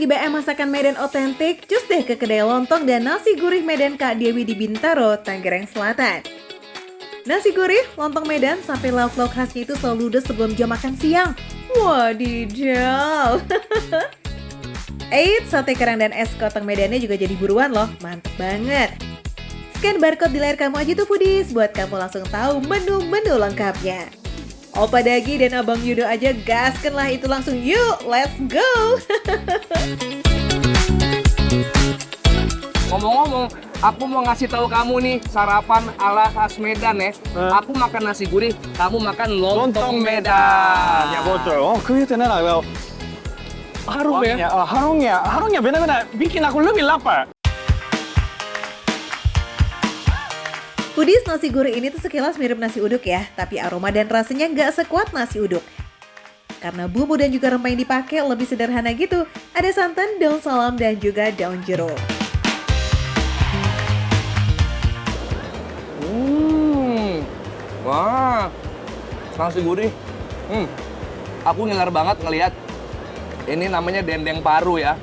lagi BM masakan Medan otentik, cus deh ke kedai lontong dan nasi gurih Medan Kak Dewi di Bintaro, Tangerang Selatan. Nasi gurih, lontong Medan, sampai lauk-lauk khasnya itu selalu ludes sebelum jam makan siang. Wadidaw! Eits, sate kerang dan es kotong Medannya juga jadi buruan loh, mantep banget. Scan barcode di layar kamu aja tuh foodies, buat kamu langsung tahu menu-menu lengkapnya. Opa Dagi dan Abang Yudo aja gaskan lah itu langsung, yuk let's go! Ngomong-ngomong, aku mau ngasih tahu kamu nih sarapan ala khas Medan ya. Aku makan nasi gurih, kamu makan lontong Medan. Ya betul. Oh, 그게 내가 Harum ya? harumnya benar-benar bikin aku lebih lapar. Foodies, nasi gurih ini tuh sekilas mirip nasi uduk ya, tapi aroma dan rasanya nggak sekuat nasi uduk. Karena bumbu dan juga rempah yang dipakai lebih sederhana gitu. Ada santan, daun salam, dan juga daun jeruk. Wah, nasi gurih. Aku ngiler banget ngelihat. Ini namanya dendeng paru ya.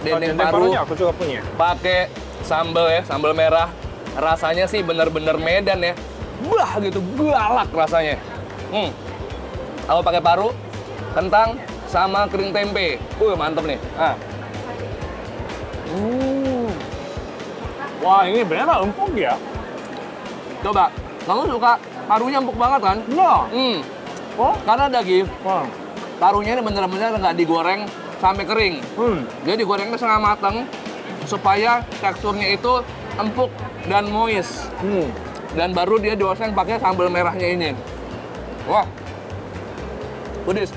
Dendeng paru aku juga punya. pakai sambal ya, sambal merah. Rasanya sih bener-bener Medan ya. Wah gitu, galak rasanya. Kalau pakai paru, kentang, sama kering tempe. Mantep nih. Wah, ini benar empuk ya. Coba, kamu suka parunya empuk banget kan? Nah. Oh, Karena daging, wah. parunya ini bener-bener nggak digoreng sampai kering. Jadi digorengnya setengah matang supaya teksturnya itu empuk dan moist. Dan baru dia dioseng pakai sambal merahnya ini. Wah, Budis,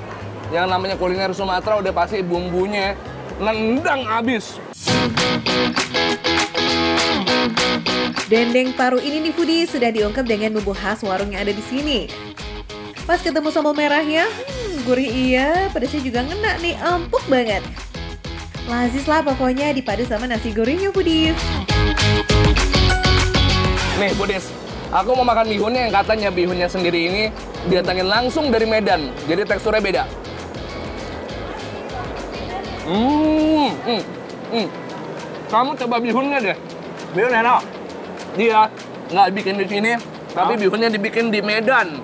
yang namanya kuliner Sumatera udah pasti bumbunya nendang abis. Dendeng paru ini nih foodies sudah diungkep dengan bumbu khas warung yang ada di sini. Pas ketemu sambal merahnya, gurih iya, pedasnya juga ngena nih, empuk banget. Lazis lah pokoknya dipadu sama nasi gurihnya foodies. Nih Budis, aku mau makan bihunnya yang katanya bihunnya sendiri ini didatangin langsung dari Medan, jadi teksturnya beda. Kamu coba bihunnya deh. Bihun enak. Dia nggak bikin di sini, tapi bihunnya dibikin di Medan.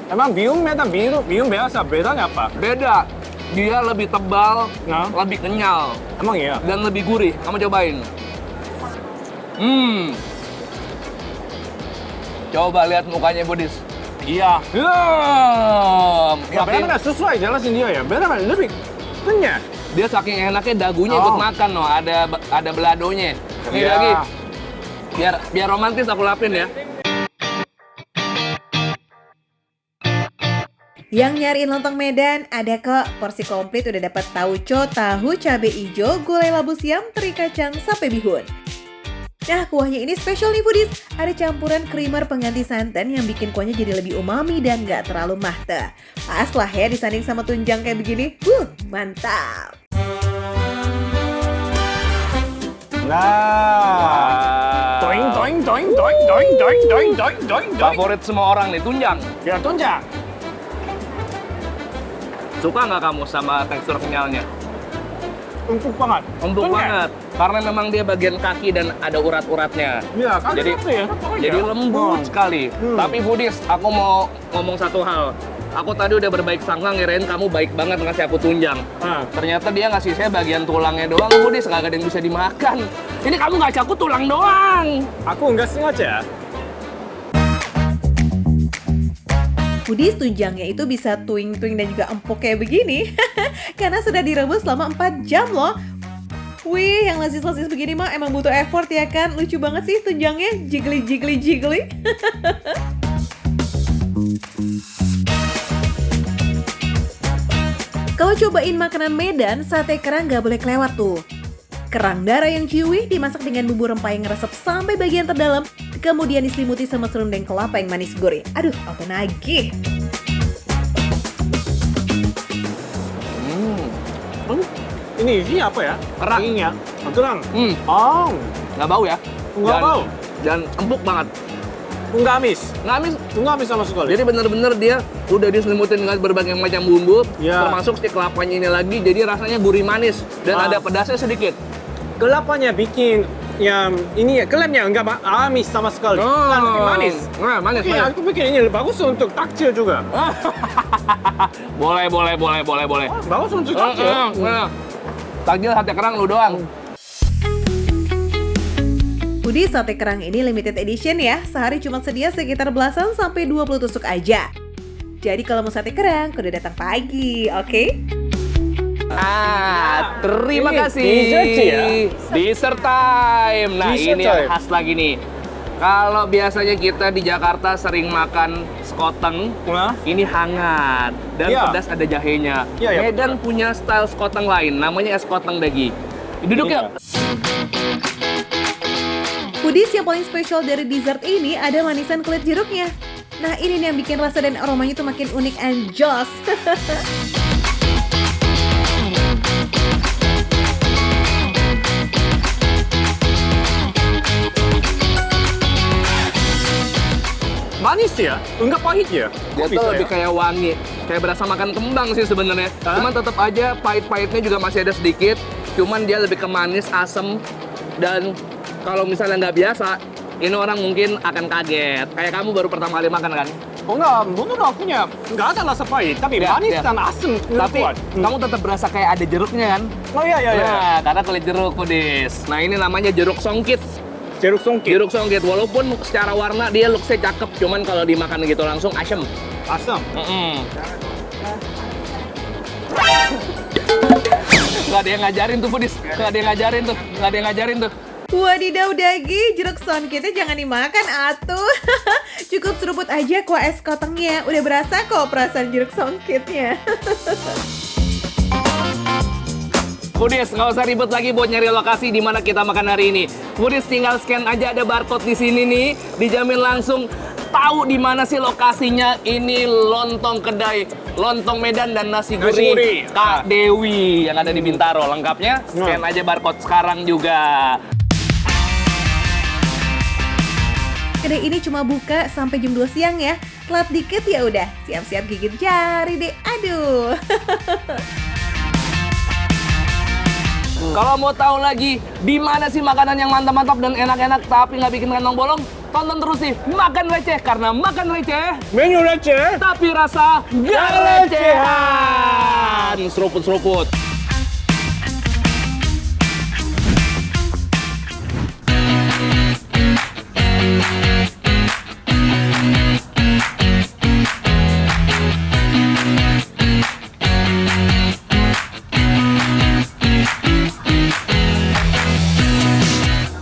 Emang bihun biasa, bedanya apa? Beda, dia lebih tebal, Nah. lebih kenyal, Emang iya? dan lebih gurih. Kamu cobain. Coba lihat mukanya Budis. Iya. Ya, Saking, benar sesuai jelasin dia ya. Benar lebih kenyal. dia saking enaknya dagunya ikut makan loh. Ada beladonya. Nih Iya. lagi. Biar romantis aku lapin ya. Yang nyariin lontong Medan, ada kok. Porsi komplit udah dapat tauco, tahu, cabai hijau, gulai labu siam, teri kacang, sampai bihun. Nah, kuahnya ini spesial nih foodies. Ada campuran creamer pengganti santan yang bikin kuahnya jadi lebih umami dan gak terlalu mahte. Pas lah ya disanding sama tunjang kayak begini. Mantap! Nah. Toing. Favorit semua orang nih, tunjang. Ya, tunjang. Suka nggak kamu sama tekstur kenyalnya? Empuk banget. Empuk banget. Karena memang dia bagian kaki dan ada urat-uratnya. Iya, kaki Jadi itu ya. Jadi lembut sekali. Tapi Foodies, aku mau ngomong satu hal. Aku tadi udah berbaik sangka ngirain kamu baik banget ngasih aku tunjang. Ternyata dia ngasih saya bagian tulangnya doang, Foodies. Kagak ada yang bisa dimakan. Ini kamu ngasih aku tulang doang. Aku nggak sengaja. Foodies, tunjangnya itu bisa tuing-tuing dan juga empuk kayak begini. Karena sudah direbus selama 4 jam loh. Wih, yang lazis-lazis begini mah emang butuh effort ya kan? Lucu banget sih tunjangnya, jiggly. Kalau cobain makanan Medan, sate kerang gak boleh kelewat tuh. Kerang darah yang ciwi dimasak dengan bumbu rempah yang ngeresep sampai bagian terdalam, kemudian diselimuti sama serundeng kelapa yang manis gurih. Aduh, auto nagih. Ini apa ya? Kerang. Ininya. Kerang. Hmm. Oh, Nggak bau ya? nggak bau. Dan empuk banget. Nggak amis. Nggak amis. Nggak amis sama sekali. Jadi bener-bener dia udah diselimutin dengan berbagai macam bumbu, Ya. termasuk si kelapanya ini lagi, jadi rasanya gurih manis dan ada pedasnya sedikit. Kelapanya bikin yang ini ya, klaimnya nggak amis sama sekali. Kan lebih manis. Nah, manis, Iya, manis. aku pikir ini bagus untuk takjil juga. boleh. Bagus untuk takjil. Takjil sate kerang lu doang. Foodies, sate kerang ini limited edition ya. Sehari cuma sedia sekitar belasan sampai 20 tusuk aja. Jadi kalau mau sate kerang, kudu datang pagi, oke? Terima Ini kasih. dessert ya? Dessert time. Nah, Dessert ini yang time. khas lagi nih. Kalau biasanya kita di Jakarta sering makan sekoteng, Nah, ini hangat dan Iya. pedas ada jahenya. Iya, Medan punya style sekoteng lain, namanya es koteng dagi. Duduk Iya. yuk. Foodies, yang paling spesial dari dessert ini ada manisan kulit jeruknya. Nah, ini nih yang bikin rasa dan aromanya tuh makin unik and joss. manis ya, enggak pahit ya. Dia Kok tuh bisa lebih ya? kayak wangi, kayak berasa makan kembang sih sebenarnya. Hah? Cuman tetap aja pahit-pahitnya juga masih ada sedikit. Cuman dia lebih ke manis, asem, dan kalau misalnya nggak biasa, ini orang mungkin akan kaget. Kayak kamu baru pertama kali makan kan? Oh enggak, menurut akunya nggak ada rasa pahit, tapi Ya, manis ya. dan asam. Tapi kamu tetap berasa kayak ada jeruknya kan? Oh iya iya iya. Nah, karena kulit jeruk Foodies. Nah, ini namanya jeruk songkit. Jeruk songkit, Jeruk songkit, walaupun secara warna dia look-nya cakep, cuman kalau dimakan gitu langsung asem. asam. Nggak ada yang ngajarin tuh Foodies, nggak ada yang ngajarin tuh. Wadidaw Dagi, jeruk songkitnya jangan dimakan atuh. Cukup seruput aja kuah es kotengnya. Udah berasa kok perasaan jeruk songkitnya. Foodies, nggak usah ribet lagi buat nyari lokasi di mana kita makan hari ini. Foodies tinggal scan aja, ada barcode di sini nih, dijamin langsung tahu di mana sih lokasinya. Ini lontong kedai, lontong Medan dan nasi Nasi gurih gurih. Kak Dewi yang ada di Bintaro. Lengkapnya scan aja barcode sekarang juga. Kedai ini cuma buka sampai jam 2 siang ya. Telat dikit ya udah, siap-siap gigit jari deh. Aduh. Kalau mau tahu lagi di mana sih makanan yang mantap-mantap dan enak-enak tapi nggak bikin kantong bolong, tonton terus sih Makan Receh, karena makan receh Menu receh. tapi rasa gak recehan. Seruput-seruput.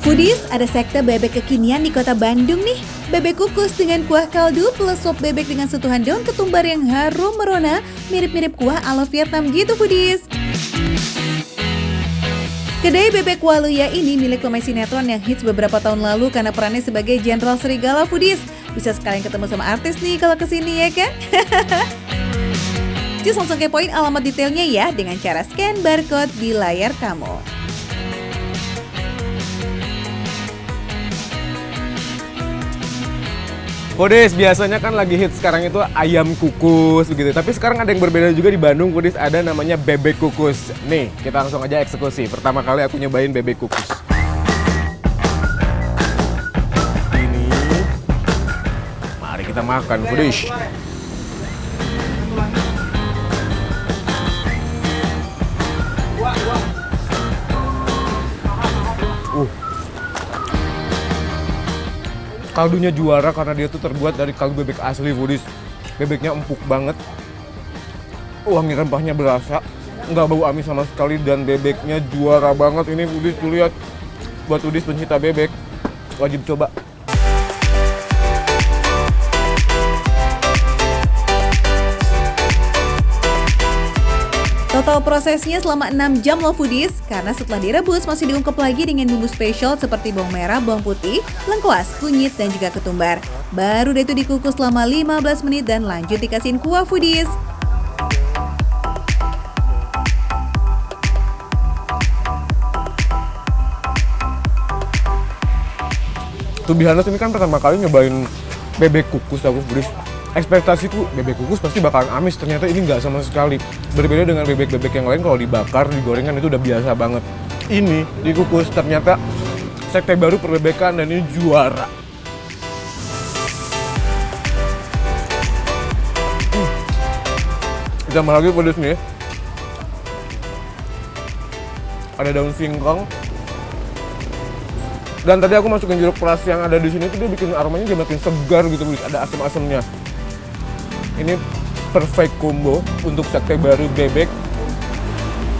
Foodies, ada sekte bebek kekinian di kota Bandung nih. Bebek kukus dengan kuah kaldu plus sop bebek dengan sentuhan daun ketumbar yang harum merona, mirip-mirip kuah ala Vietnam gitu Foodies. Kedai bebek Waluya ini milik pemain sinetron yang hits beberapa tahun lalu karena perannya sebagai Jenderal Serigala Foodies. Bisa sekalian ketemu sama artis nih kalau kesini ya kan? Just langsung kepoin alamat detailnya ya dengan cara scan barcode di layar kamu. Foodies, biasanya kan lagi hit sekarang itu ayam kukus begitu. Tapi sekarang ada yang berbeda juga di Bandung, Foodies, ada namanya bebek kukus. Nih, kita langsung aja eksekusi. Pertama kali aku nyobain bebek kukus. Ini. Mari kita makan, Foodies. Kaldunya juara karena dia tuh terbuat dari kaldu bebek asli, Foodies. Bebeknya empuk banget. Wangi rempahnya berasa. Nggak bau amis sama sekali dan bebeknya juara banget ini, Foodies. Tuh lihat. Buat Foodies pencinta bebek, wajib coba. Total prosesnya selama 6 jam loh Foodies, karena setelah direbus masih diungkep lagi dengan bumbu spesial seperti bawang merah, bawang putih, lengkuas, kunyit, dan juga ketumbar. Baru deh itu dikukus selama 15 menit dan lanjut dikasihin kuah Foodies. To be honest, ini kan pertama kali nyobain bebek kukus aku Foodies. Ekspektasiku bebek kukus pasti bakalan amis, ternyata ini nggak sama sekali. Berbeda dengan bebek-bebek yang lain, kalau dibakar, digoreng kan itu udah biasa banget. Ini dikukus ternyata sekte baru perbebekan dan ini juara. Ditambah lagi pedes nih. Ada daun singkong. Dan tadi aku masukin jeruk peras yang ada di sini tuh dia bikin aromanya jadi makin segar gitu, ada asam-asamnya. Ini perfect combo untuk sekte baru bebek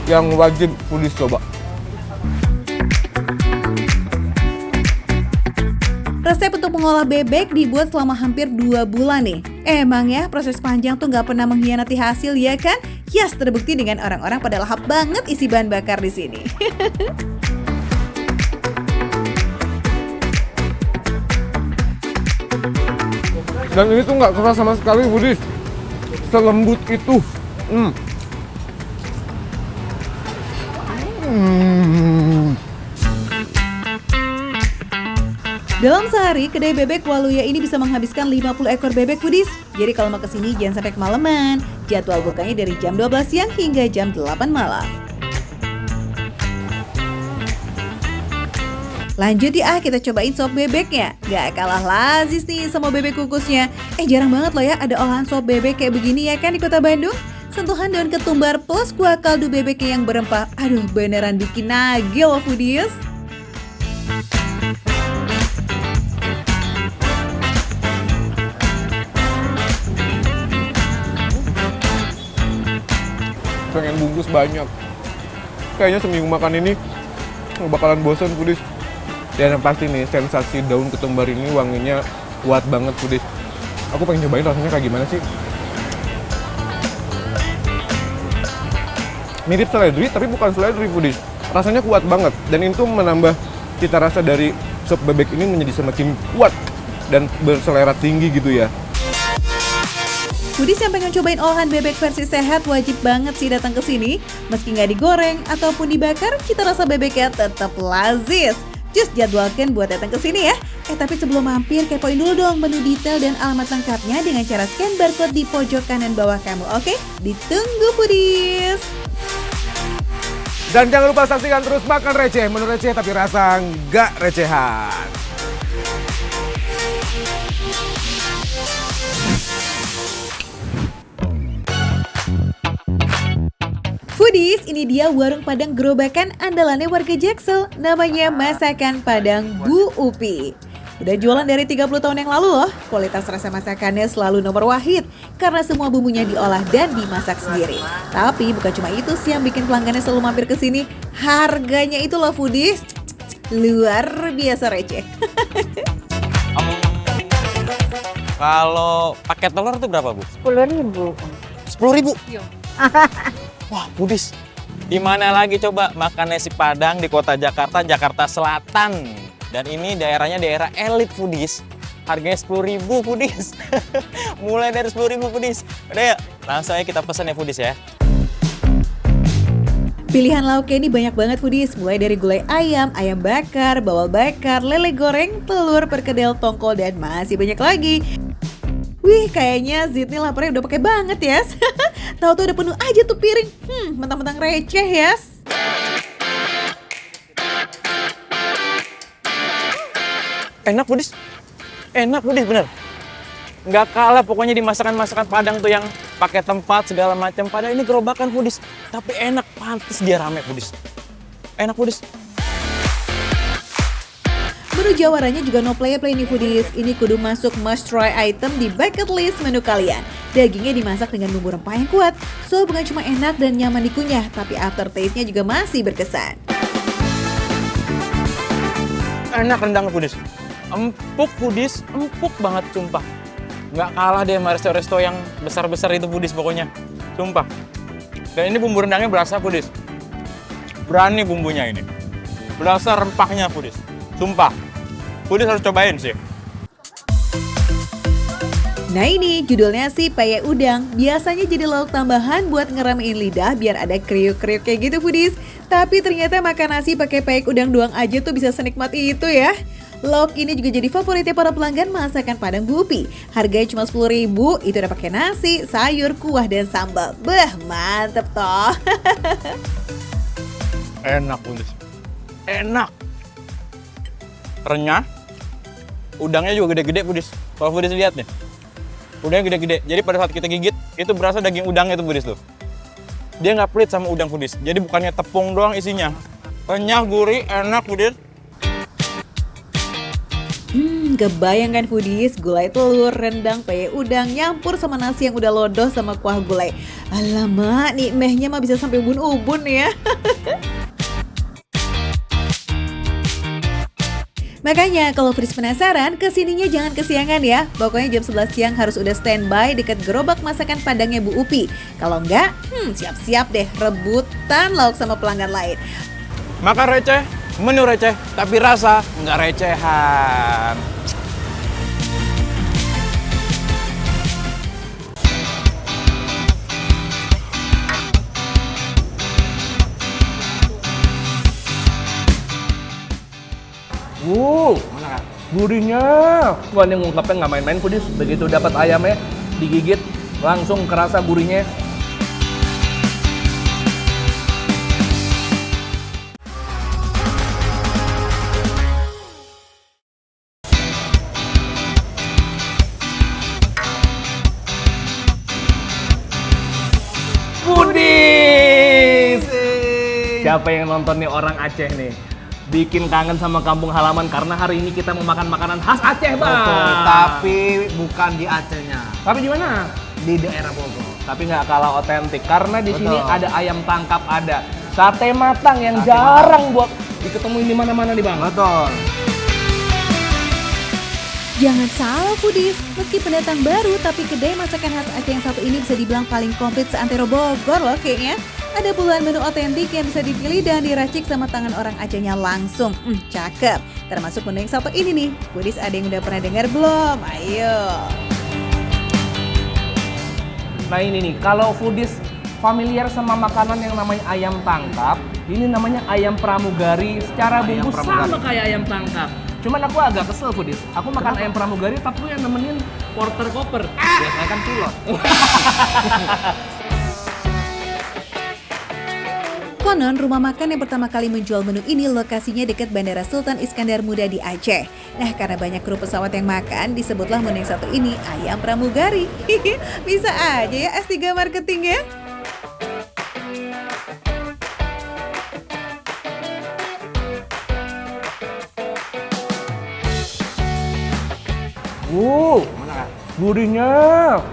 yang wajib Foodies coba. Resep untuk mengolah bebek dibuat selama hampir 2 bulan nih. Emang ya proses panjang tuh nggak pernah mengkhianati hasil ya kan? Yes, terbukti dengan orang-orang pada lahap banget isi bahan bakar di sini. Dan ini tuh nggak keras sama sekali Foodies. Selembut itu. Dalam sehari, kedai bebek Waluya ini bisa menghabiskan 50 ekor bebek Foodies. Jadi kalau mau kesini jangan sampai kemalaman. Jadwal bukanya dari jam 12 siang hingga jam 8 malam. Lanjut ya, kita cobain sop bebeknya. Gak kalah lazis nih sama bebek kukusnya. Jarang banget loh ya ada olahan sop bebek kayak begini ya kan di kota Bandung. Sentuhan daun ketumbar plus kuah kaldu bebeknya yang berempah. Aduh, beneran bikin nagih loh Foodies. Pengen bungkus banyak. Kayaknya seminggu makan ini bakalan bosan Foodies. Dan yang pasti nih, sensasi daun ketumbar ini wanginya kuat banget Foodies. Aku pengen cobain rasanya kayak gimana sih. Mirip seledri tapi bukan seledri Foodies. Rasanya kuat banget dan itu menambah cita rasa dari sop bebek ini menjadi semakin kuat dan berselera tinggi gitu ya. Foodies yang pengen cobain olahan bebek versi sehat wajib banget sih datang ke sini. Meski nggak digoreng ataupun dibakar, cita rasa bebeknya tetap lazis. Just jadwalkan buat datang ke sini ya. Tapi sebelum mampir, kepoin dulu dong menu detail dan alamat lengkapnya dengan cara scan barcode di pojok kanan bawah kamu, oke? Ditunggu Foodies! Dan jangan lupa saksikan terus Makan Receh, menu receh tapi rasa nggak recehan. Foodies, ini dia warung Padang gerobakan andalannya warga Jaksel. Namanya Masakan Padang Bu Upi. Udah jualan dari 30 tahun yang lalu loh. Kualitas rasa masakannya selalu nomor wahid karena semua bumbunya diolah dan dimasak sendiri. Tapi bukan cuma itu sih yang bikin pelanggannya selalu mampir ke sini. Harganya itu loh Foodies, luar biasa receh. Kalau paket telur itu berapa, Bu? 10.000. 10.000? Iya. Wah, Foodies. Di mana lagi coba makan nasi Padang di kota Jakarta, Jakarta Selatan. Dan ini daerahnya daerah elit Foodies. Harganya 10.000 Foodies. Mulai dari 10.000 Foodies. Udah ya, langsung aja kita pesan ya Foodies ya. Pilihan lauknya ini banyak banget Foodies. Mulai dari gulai ayam, ayam bakar, bawal bakar, lele goreng, telur, perkedel, tongkol, dan masih banyak lagi. Wih, kayaknya Zid nih laparnya udah pakai banget ya. Tahu-tahu udah penuh aja tuh piring. Mentang-mentang receh ya. Enak Foodies. Enak Foodies bener. Nggak kalah pokoknya di masakan-masakan Padang tuh yang pakai tempat segala macam. Padahal ini gerobakan Foodies. Tapi enak, pantas dia rame Foodies. Enak Foodies. Menu jawarannya juga no play nih Foodies. Ini kudu masuk must try item di bucket list menu kalian. Dagingnya dimasak dengan bumbu rempah yang kuat. So bukan cuma enak dan nyaman dikunyah, tapi aftertaste-nya juga masih berkesan. Enak rendang Foodies. Empuk Foodies, empuk banget sumpah. Nggak kalah deh sama resto-resto yang besar-besar itu Foodies pokoknya. Sumpah. Dan ini bumbu rendangnya berasa Foodies. Berani bumbunya ini. Berasa rempahnya Foodies. Sumpah. Foodies harus cobain sih. Nah ini judulnya sih peye udang. Biasanya jadi lauk tambahan buat ngeramein lidah biar ada kriuk-kriuk kayak gitu foodies. Tapi ternyata makan nasi pakai peye udang doang aja tuh bisa senikmat itu ya. Lauk ini juga jadi favoritnya para pelanggan masakan Padang Bu Upi. Harganya cuma 10.000, itu udah pakai nasi, sayur, kuah, dan sambal. Beh, mantep toh. Enak Budis. Enak. Renyah. Udangnya juga gede-gede Budis. Kalau Budis lihat nih. Udangnya gede-gede. Jadi pada saat kita gigit, itu berasa daging udangnya tuh Budis tuh. Dia nggak pelit sama udang Budis. Jadi bukannya tepung doang isinya. Renyah, gurih, enak Budis. Kebayangkan foodies, gulai telur, rendang, peye udang nyampur sama nasi yang udah lodoh sama kuah gulai. Alamak, nih mehnya mah bisa sampai ubun-ubun ya. Makanya kalau foodies penasaran, kesininya jangan kesiangan ya. Pokoknya jam 11 siang harus udah standby dekat gerobak masakan Padangnya Bu Upi. Kalau enggak, siap-siap deh rebutan lauk sama pelanggan lain. Makan receh, menu receh, tapi rasa nggak recehan. Gurihnya. Wah, ini ngungkapnya nggak main-main foodies. Begitu dapat ayamnya, digigit, langsung kerasa gurihnya. Foodies! Siapa yang nonton nih orang Aceh nih? Bikin kangen sama kampung halaman karena hari ini kita mau makan makanan khas Aceh, Bang. Betul, tapi bukan di Acehnya, Tapi di mana? di daerah Bogor. Tapi nggak kalah otentik karena di sini Betul. ada ayam tangkap, ada sate matang yang Sate jarang buat diketemuin di mana-mana nih, Bang. Betul. Jangan salah foodies, meski pendatang baru tapi kedai masakan khas Aceh yang satu ini bisa dibilang paling komplit seantero Bogor loh kayaknya. Ada puluhan menu otentik yang bisa dipilih dan diracik sama tangan orang Acehnya langsung. Cakep. Termasuk menu yang satu ini nih. Foodies ada yang udah pernah dengar belum? Ayo. Nah ini nih, kalau foodies familiar sama makanan yang namanya ayam tangkap, ini namanya ayam pramugari. Secara Ayam bumbu pramugari. sama kayak ayam tangkap. Cuman aku agak kesel foodies. Aku makan ayam pramugari tapi yang nemenin porter koper. Biasanya kan pilot. Konon, rumah makan yang pertama kali menjual menu ini lokasinya dekat Bandara Sultan Iskandar Muda di Aceh. Nah, karena banyak kru pesawat yang makan, disebutlah menu yang satu ini ayam pramugari. Bisa aja ya S3 marketing ya. Gurihnya.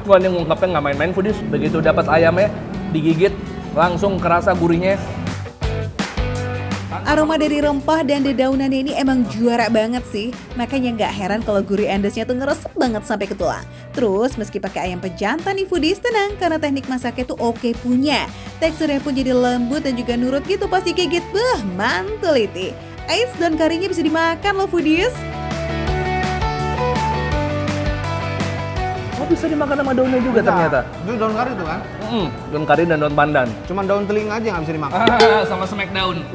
Wah, ini ngungkapnya nggak main-main foodies. Begitu dapat ayamnya, digigit, langsung kerasa gurihnya. Aroma dari rempah dan dedaunannya ini emang juara banget sih. Makanya nggak heran kalau gurih endesnya tuh ngeresep banget sampai ke tulang. Terus meski pakai ayam pejantan nih foodies, tenang karena teknik masaknya tuh oke punya. Teksturnya pun jadi lembut dan juga nurut gitu pas digigit. Mantul itu. Ais, daun karinya bisa dimakan loh foodies. Oh, bisa dimakan sama daunnya juga ternyata. Itu daun kari tuh kan? Daun kari dan daun pandan. Cuman daun telinga aja nggak bisa dimakan. Sama smackdown.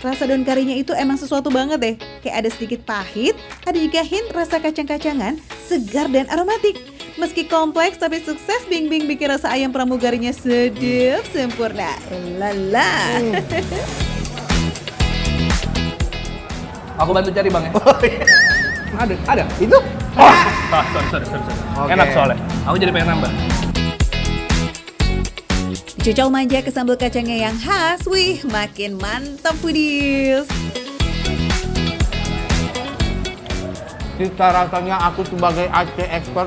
Rasa daun karinya itu emang sesuatu banget deh. Kayak ada sedikit pahit, ada juga hint rasa kacang-kacangan, segar dan aromatik. Meski kompleks tapi sukses Bing bikin rasa ayam pramugarinya sedap sempurna. Lala. Aku bantu cari, Bang ya. Ada. Itu? Sorry. Oke. Enak soalnya. Aku jadi pengen nambah. Dicocol manja ke sambal kacangnya yang khas, wih makin mantap foodies. Cita rasanya aku sebagai Aceh expert.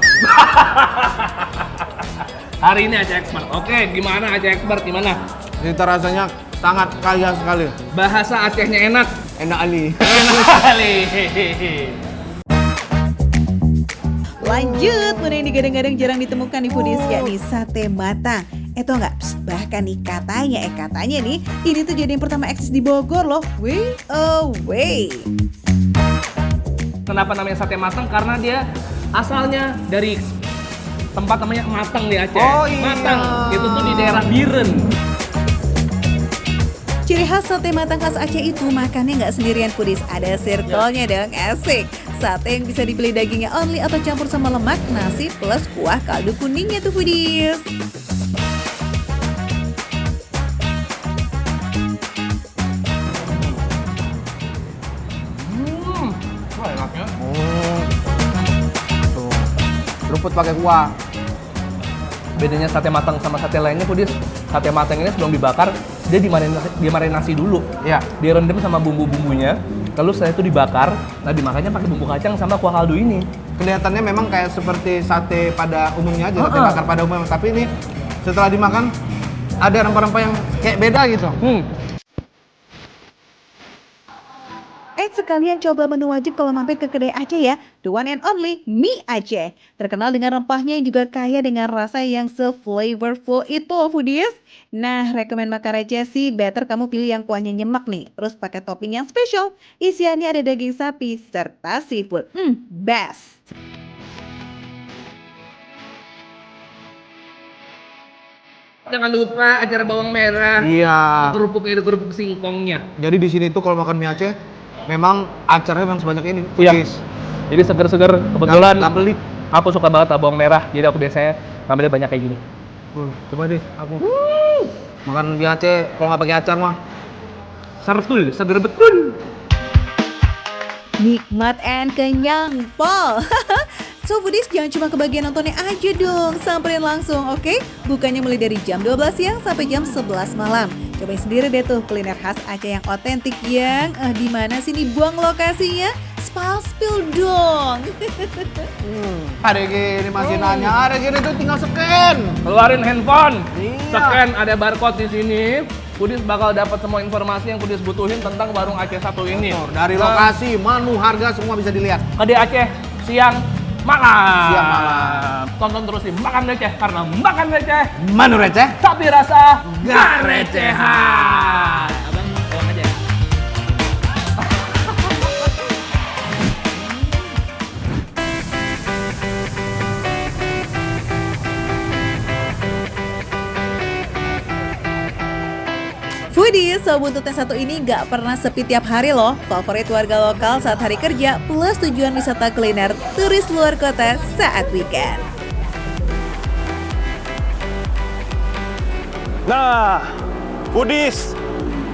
Hari ini Aceh Expert. Oke, gimana Aceh Expert? Gimana? Cita rasanya sangat kaya sekali. Bahasa Acehnya enak. Enak Ali. Enak sekali. Lanjut, menu yang digadang-gadang jarang ditemukan di foodies yakni sate matang. Tau nggak? Psst, bahkan nih katanya nih, ini tuh jadi yang pertama eksis di Bogor loh. Way away. Kenapa namanya sate matang? Karena dia asalnya dari tempat namanya Mateng di Aceh. Oh, iya. Mateng, itu tuh di daerah Biren. Ciri khas sate matang khas Aceh itu makannya nggak sendirian foodies, ada circle-nya dong, asik. Sate yang bisa dibeli dagingnya only atau campur sama lemak, nasi plus kuah kaldu kuningnya tuh foodies. Wah, enaknya. Tuh. Rumput pakai kuah. Bedanya sate matang sama sate lainnya, Foodies, sate matang ini sebelum dibakar, dia dimarinasi dulu. Iya. Direndam sama bumbu-bumbunya, lalu setelah itu dibakar, nah dimakannya pakai bumbu kacang sama kuah kaldu ini. Kelihatannya memang kayak seperti sate pada umumnya aja, sate bakar pada umumnya. Tapi ini setelah dimakan ada rempah-rempah yang kayak beda gitu. Sekalian coba menu wajib kalau mampir ke kedai Aceh ya, the one and only mie Aceh. Terkenal dengan rempahnya yang juga kaya dengan rasa yang se-flavorful itu foodies. Nah, rekomen makan Aceh sih better kamu pilih yang kuahnya nyemek nih, terus pakai topping yang spesial. Isiannya ada daging sapi serta seafood. Best. Jangan lupa acara bawang merah. Iya. Kerupuknya itu kerupuk singkongnya. Jadi di sini tuh kalau makan mie Aceh, memang acaranya memang sebanyak ini. Iya. Foodies. Jadi seger-seger, kebetulan Nggak pelit. aku suka banget bawang merah, jadi aku biasanya ngambilnya banyak kayak gini. Coba deh aku. Makan mie Aceh kalau nggak pakai acar mah. Sertul, seger betul. Nikmat and kenyang, Pol. So foodies jangan cuma kebagian nontonnya aja dong, samperin langsung, oke? Bukannya mulai dari jam 12 siang sampai jam 11 malam. Cobain sendiri deh tuh kuliner khas Aceh yang otentik yang di mana sih nih buang lokasinya? Spill dong. Ada gini masih nanya, ada gini tuh tinggal scan. Keluarin handphone. Iya. Scan ada barcode di sini. Foodies bakal dapat semua informasi yang Foodies butuhin tentang warung Aceh satu ini. Dari lokasi, menu, harga semua bisa dilihat. Kedai Aceh siang malam. Siang malam. Tonton terus di Makan Receh karena makan receh Menu receh. tapi rasa gak recehan. Abang tolong aja ya. Foodies, so buntut yang satu ini nggak pernah sepi tiap hari loh. Favorit warga lokal saat hari kerja, plus tujuan wisata kuliner turis luar kota saat weekend. Nah, Foodies,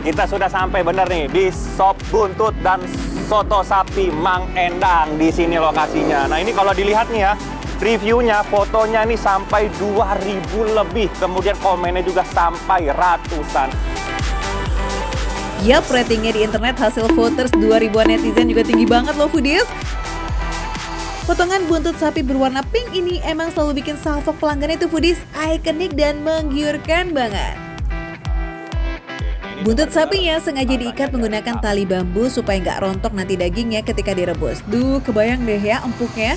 kita sudah sampai bener nih di Sop Buntut dan Soto Sapi Mang Endang. Di sini lokasinya. Nah, ini kalau dilihat nih ya, reviewnya, fotonya nih sampai 2000 lebih. Kemudian komennya juga sampai ratusan. Yap, ratingnya di internet hasil voters 2000-an netizen juga tinggi banget loh foodies. Potongan buntut sapi berwarna pink ini emang selalu bikin salvok pelanggan itu foodies ikonik dan menggiurkan banget. Buntut sapinya sengaja diikat menggunakan tali bambu supaya nggak rontok nanti dagingnya ketika direbus. Duh, kebayang deh ya empuknya.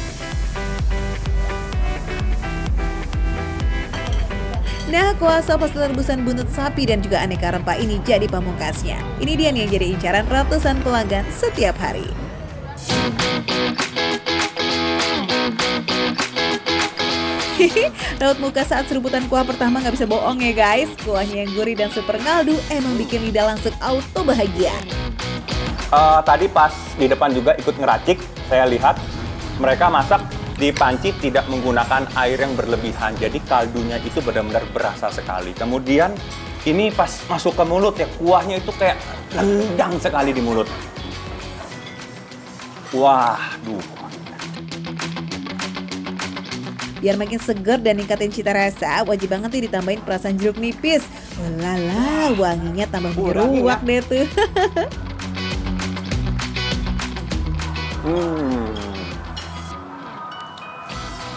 Nah, kuasa pastel rebusan buntut sapi dan juga aneka rempah ini jadi pamungkasnya. Ini dia nih yang jadi incaran ratusan pelanggan setiap hari. Raut muka saat seruputan kuah pertama nggak bisa bohong ya guys. Kuahnya yang gurih dan super kaldu emang bikin lidah langsung auto bahagia. Tadi pas di depan juga ikut ngeracik, saya lihat mereka masak di panci tidak menggunakan air yang berlebihan. Jadi kaldunya itu benar-benar berasa sekali. Kemudian ini pas masuk ke mulut ya, kuahnya itu kayak nendang sekali di mulut. Wah, duh. Biar makin seger dan ningkatin cita rasa, wajib banget nih ditambahin perasan jeruk nipis. Walala, wanginya tambah beruak deh tuh.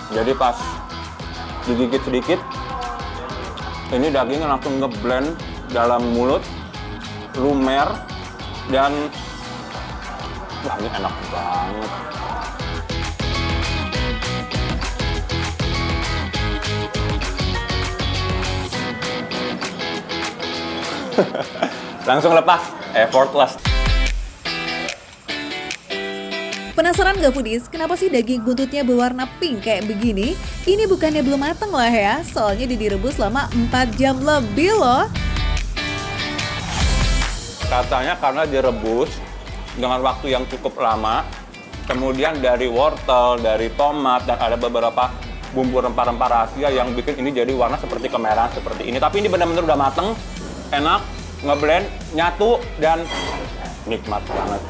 Jadi pas digigit sedikit, ini dagingnya langsung ngeblend dalam mulut, lumer, dan wah ini enak banget. Langsung lepas, effortless. Penasaran gak foodies, kenapa sih daging buntutnya berwarna pink kayak begini? Ini bukannya belum mateng lah ya, soalnya direbus selama 4 jam lebih loh. Katanya karena direbus dengan waktu yang cukup lama, kemudian dari wortel, dari tomat, dan ada beberapa bumbu rempah-rempah rahasia yang bikin ini jadi warna seperti kemerahan seperti ini. Tapi ini benar-benar udah mateng, enak, ngeblend, nyatu, dan nikmat banget.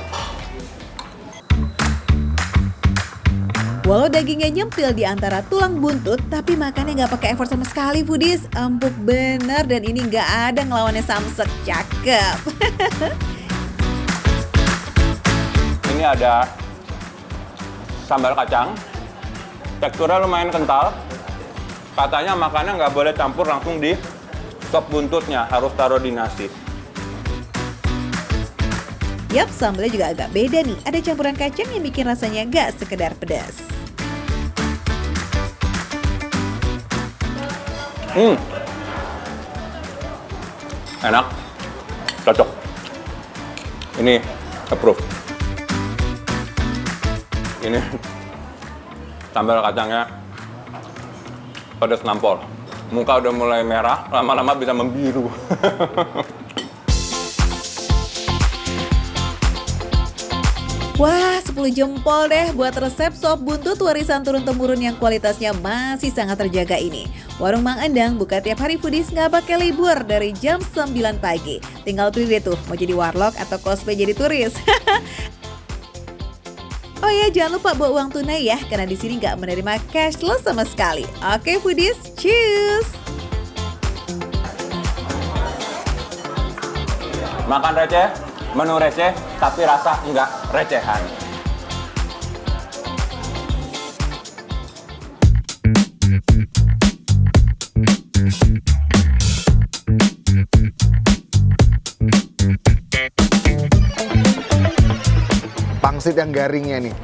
Walau dagingnya nyempil di antara tulang buntut, tapi makannya nggak pakai effort sama sekali foodies. Empuk bener dan ini nggak ada ngelawannya samsek, cakep. Ini ada sambal kacang, teksturnya lumayan kental. Katanya makannya nggak boleh campur langsung di sop buntutnya, harus taruh di nasi. Yap, sambalnya juga agak beda nih. Ada campuran kacang yang bikin rasanya nggak sekedar pedas. Enak, cocok. Ini approve. Ini sambal kacangnya pedas nampol. Muka udah mulai merah, lama-lama bisa membiru. Wah, 10 jempol deh buat resep sop buntut warisan turun-temurun yang kualitasnya masih sangat terjaga ini. Warung Mang Endang buka tiap hari foodies nggak pakai libur dari jam 9 pagi. Tinggal pilih deh tuh mau jadi warlock atau cosplay jadi turis. Oh ya, jangan lupa bawa uang tunai ya, karena di sini nggak menerima cashless sama sekali. Oke foodies, cheers! Makan receh, menu receh, tapi rasa nggak recehan. Pangsit yang garingnya nih.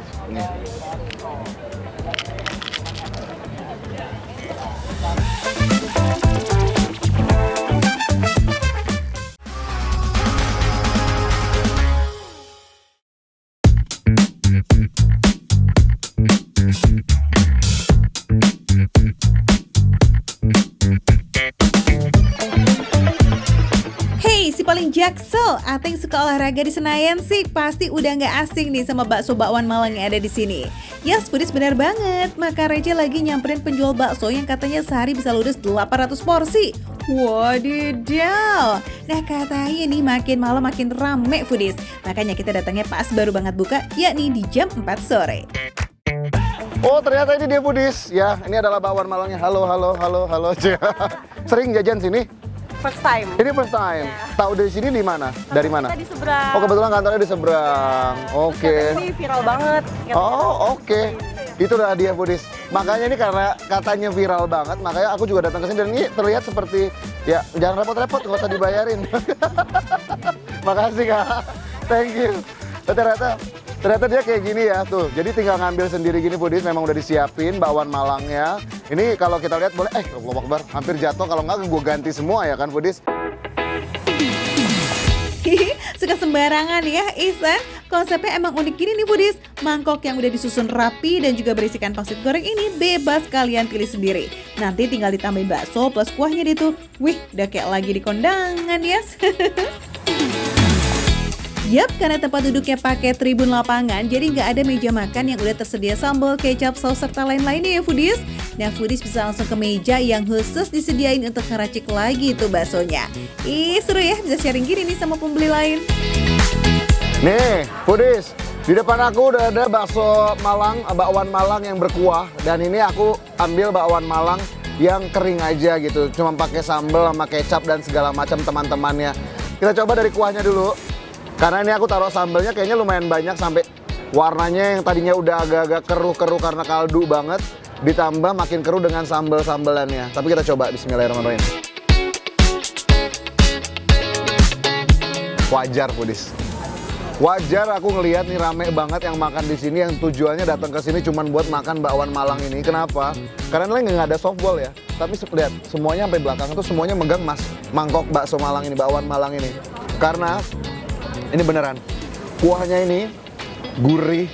Paling jaksel, Ateng suka olahraga di Senayan sih pasti udah nggak asing nih sama bakso bakwan Malang yang ada di sini. Yes, foodies benar banget. Maka Rece lagi nyamperin penjual bakso yang katanya sehari bisa ludes 800 porsi. Wadidaw. Nah katanya nih makin malam makin rame foodies. Makanya kita datangnya pas baru banget buka, yakni di jam 4 sore. Oh ternyata ini dia foodies ya. Ini adalah bakwan Malangnya. Halo. Sering jajan sini? First time. Ini first time. Tahu dari sini di mana? Dari mana? Kita di seberang. Oh kebetulan kantornya di seberang. Oke. Ini viral banget. Oh oke. Itu udah dia foodies. Makanya ini karena katanya viral banget, makanya aku juga datang ke sini dan ini terlihat seperti ya jangan repot-repot, nggak usah dibayarin. Makasih Kak. Thank you. Ternyata dia kayak gini ya tuh. Jadi tinggal ngambil sendiri gini foodies, memang udah disiapin bakwan Malangnya. Ini kalau kita lihat boleh Allah Akbar, hampir jatuh kalau nggak gue ganti semua ya kan foodies. Suka sembarangan ya Isan. Konsepnya emang unik gini nih foodies. Mangkok yang udah disusun rapi dan juga berisikan pangsit goreng ini bebas kalian pilih sendiri. Nanti tinggal ditambahin bakso plus kuahnya deh tuh. Wih, udah kayak lagi di kondangan yes. Yap, karena tempat duduknya pakai tribun lapangan, jadi nggak ada meja makan yang udah tersedia sambal, kecap, saus, serta lain-lainnya ya foodies. Nah foodies bisa langsung ke meja yang khusus disediain untuk ngeracik lagi tuh baksonya. Ih seru ya, bisa sharing gini nih sama pembeli lain. Nih foodies, di depan aku udah ada bakso Malang, bakwan Malang yang berkuah. Dan ini aku ambil bakwan Malang yang kering aja gitu, cuma pakai sambal sama kecap dan segala macam teman-temannya. Kita coba dari kuahnya dulu. Karena ini aku taruh sambalnya kayaknya lumayan banyak sampai warnanya yang tadinya udah agak-agak keruh-keruh karena kaldu banget ditambah makin keruh dengan sambal-sambalannya. Tapi kita coba bismillahirrahmanirrahim. Wajar foodies. Wajar aku ngelihat nih rame banget yang makan di sini yang tujuannya datang ke sini cuma buat makan bakwan Malang ini. Kenapa? Karena nggak ada softball ya. Tapi lihat semuanya sampai belakang itu semuanya megang mangkok bakso Malang ini, bakwan Malang ini. Karena ini beneran, kuahnya ini gurih,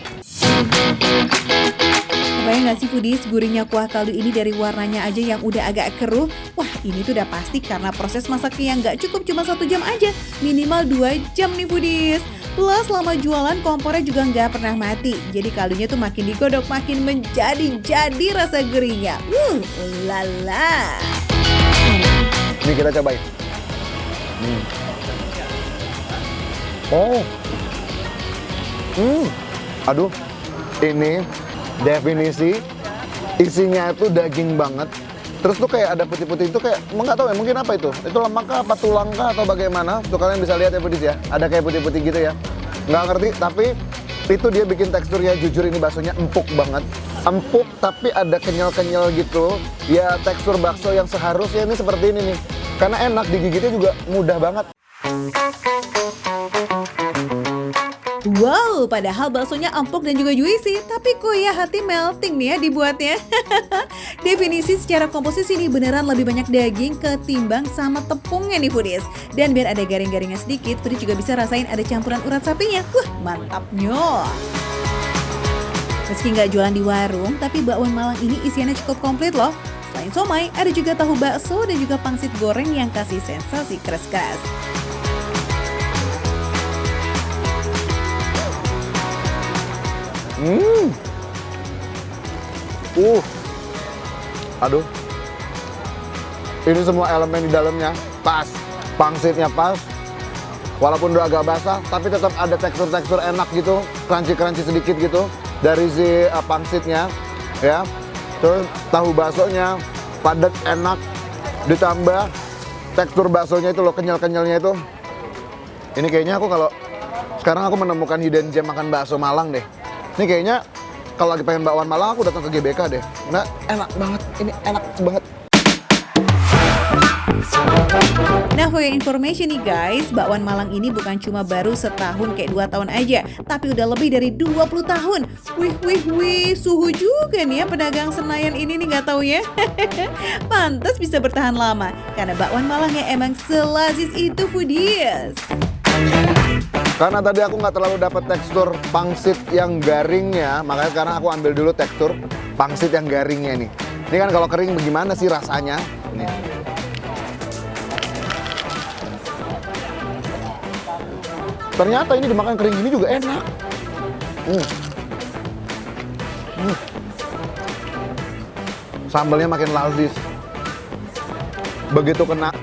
Kebayang nggak sih foodies, gurihnya kuah kaldu ini dari warnanya aja yang udah agak keruh? Wah, ini tuh udah pasti karena proses masaknya yang nggak cukup cuma 1 jam aja, minimal 2 jam nih foodies. Plus selama jualan kompornya juga nggak pernah mati, jadi kaldunya tuh makin digodok makin menjadi rasa gurihnya. Lala. Ini kita cobain. Oh. Aduh. Ini definisi isinya itu daging banget. Terus tuh kayak ada putih-putih itu kayak nggak tahu ya, mungkin apa itu? Itu lemak kah, apa tulang kah, atau bagaimana? Tuh kalian bisa lihat ya foodies ya. Ada kayak putih-putih gitu ya. Nggak ngerti, tapi itu dia bikin teksturnya, jujur ini baksonya empuk banget. Empuk tapi ada kenyal-kenyal gitu. Ya tekstur bakso yang seharusnya ini seperti ini nih. Karena enak, digigitnya juga mudah banget. Wow, padahal baksonya empuk dan juga juicy, tapi kok ya hati melting nih ya dibuatnya. Definisi secara komposisi nih beneran lebih banyak daging ketimbang sama tepungnya nih foodies. Dan biar ada garing-garingnya sedikit, foodies juga bisa rasain ada campuran urat sapinya. Wah, mantapnya. Meski nggak jualan di warung, tapi bakwan Malang ini isiannya cukup komplit loh. Selain somai, ada juga tahu bakso dan juga pangsit goreng yang kasih sensasi keras-keras. Aduh. Ini semua elemen di dalamnya pas. Pangsitnya pas. Walaupun udah agak basah, tapi tetap ada tekstur-tekstur enak gitu, crunchy-crunchy sedikit gitu dari si pangsitnya, ya. Terus tahu baksonya padat, enak, ditambah tekstur baksonya itu loh, kenyal-kenyalnya itu. Ini kayaknya aku kalau sekarang aku menemukan hidden gem makan bakso Malang deh. Ini kayaknya kalau lagi pengen bakwan Malang aku datang ke GBK deh. Nah, enak banget. Ini enak banget. Nah, for your information nih guys, bakwan Malang ini bukan cuma baru setahun kayak 2 tahun aja, tapi udah lebih dari 20 tahun. Wih, suhu juga nih ya pedagang Senayan ini nih, nggak tahu ya. Pantas bisa bertahan lama, karena bakwan Malangnya emang selazis itu foodies. Karena tadi aku nggak terlalu dapat tekstur pangsit yang garingnya, makanya sekarang aku ambil dulu tekstur pangsit yang garingnya nih. Ini kan kalau kering bagaimana sih rasanya? Nih. Ternyata ini dimakan kering gini juga enak. Sambalnya makin lazis. Begitu kena,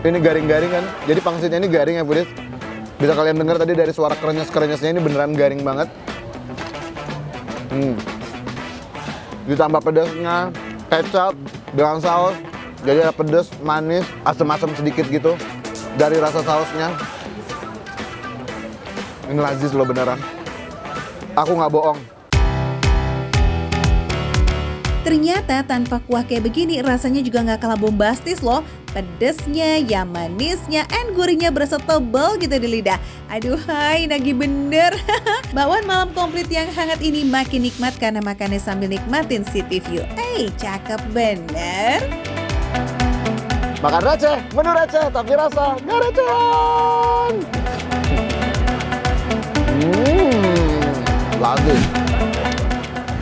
ini garing-garing kan. Jadi pangsitnya ini garing ya foodies. Bisa kalian dengar tadi dari suara krenyes-krenyesnya, ini beneran garing banget. Ditambah pedasnya, kecap dengan saus. Jadi ada pedas, manis, asam-asam sedikit gitu dari rasa sausnya. Ini lazis loh beneran. Aku nggak bohong. Ternyata tanpa kuah kayak begini rasanya juga nggak kalah bombastis loh. Pedesnya, ya manisnya, and gurihnya berasa tebal gitu di lidah. Aduh hai, nagih bener. Bakwan malam komplit yang hangat ini makin nikmat karena makannya sambil nikmatin city view. Cakep bener. Makan receh, menu receh, tapi rasa nggak recehan. Lazis.